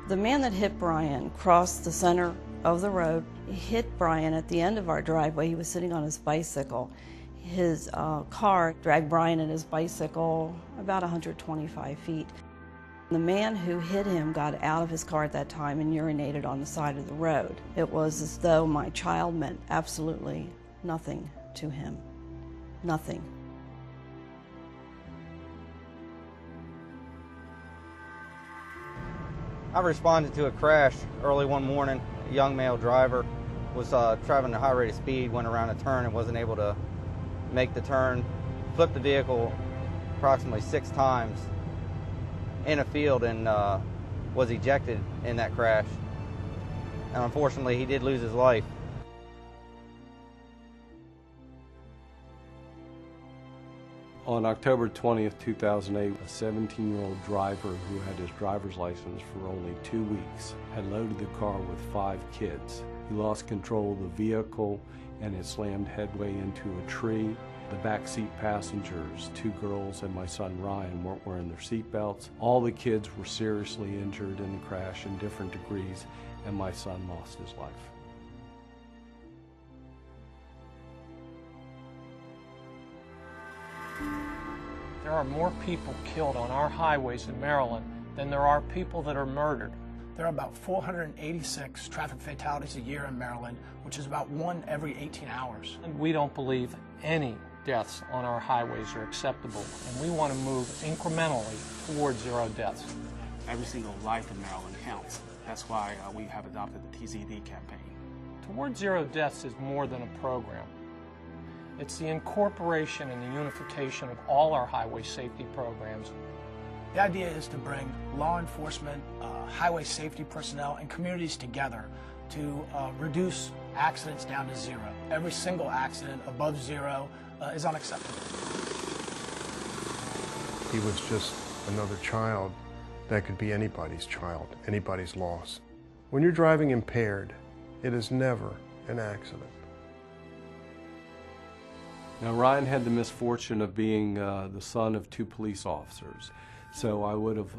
The man that hit Brian crossed the center of the road. He hit Brian at the end of our driveway. He was sitting on his bicycle. His car dragged Brian and his bicycle about 125 feet. The man who hit him got out of his car at that time and urinated on the side of the road. It was as though my child meant absolutely nothing to him. Nothing. I responded to a crash early one morning. A young male driver was traveling at a high rate of speed, went around a turn and wasn't able to make the turn, flipped the vehicle approximately 6 times in a field and was ejected in that crash. And unfortunately, he did lose his life. On October 20th, 2008, a 17-year-old driver who had his driver's license for only 2 weeks had loaded the car with 5 kids. He lost control of the vehicle and it slammed headway into a tree. The backseat passengers, 2 girls and my son Ryan, weren't wearing their seatbelts. All the kids were seriously injured in the crash in different degrees, and my son lost his life. There are more people killed on our highways in Maryland than there are people that are murdered. There are about 486 traffic fatalities a year in Maryland, which is about 1 every 18 hours. And we don't believe any deaths on our highways are acceptable, and we want to move incrementally towards 0 deaths. Every single life in Maryland counts. That's why we have adopted the TZD campaign. Towards 0 deaths is more than a program. It's the incorporation and the unification of all our highway safety programs. The idea is to bring law enforcement, highway safety personnel, and communities together to reduce accidents down to 0. Every single accident above 0 is unacceptable. He was just another child that could be anybody's child, anybody's loss. When you're driving impaired, it is never an accident. Now, Ryan had the misfortune of being the son of 2 police officers, so I would have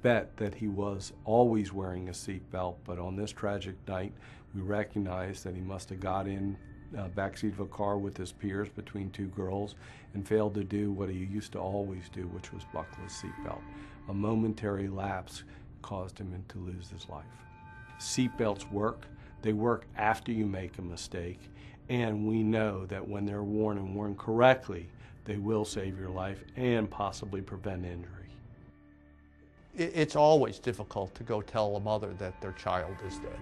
bet that he was always wearing a seatbelt, but on this tragic night, we recognized that he must have got in backseat of a car with his peers between 2 girls and failed to do what he used to always do, which was buckle his seatbelt. A momentary lapse caused him to lose his life. Seatbelts work. They work after you make a mistake, and we know that when they're worn and worn correctly, they will save your life and possibly prevent injury. It's always difficult to go tell a mother that their child is dead.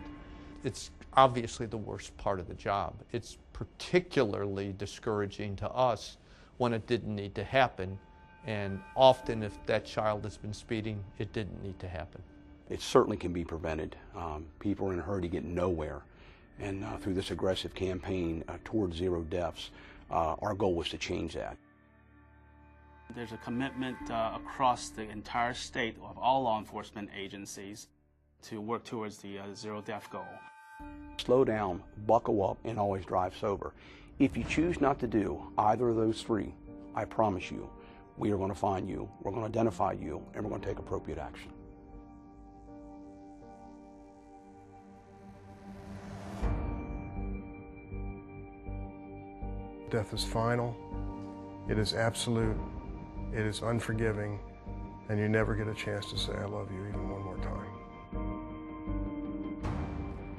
It's obviously the worst part of the job. It's particularly discouraging to us when it didn't need to happen, and often if that child has been speeding, it didn't need to happen. It certainly can be prevented. People are in a hurry to get nowhere, and through this aggressive campaign towards 0 deaths, our goal was to change that. There's a commitment across the entire state of all law enforcement agencies to work towards the 0 death goal. Slow down, buckle up, and always drive sober. If you choose not to do either of those 3, I promise you, we are going to find you, we're going to identify you, and we're going to take appropriate action. Death is final, it is absolute, it is unforgiving, and you never get a chance to say I love you even one more time.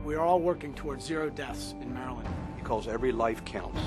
We are all working towards 0 deaths in Maryland. Because every life counts.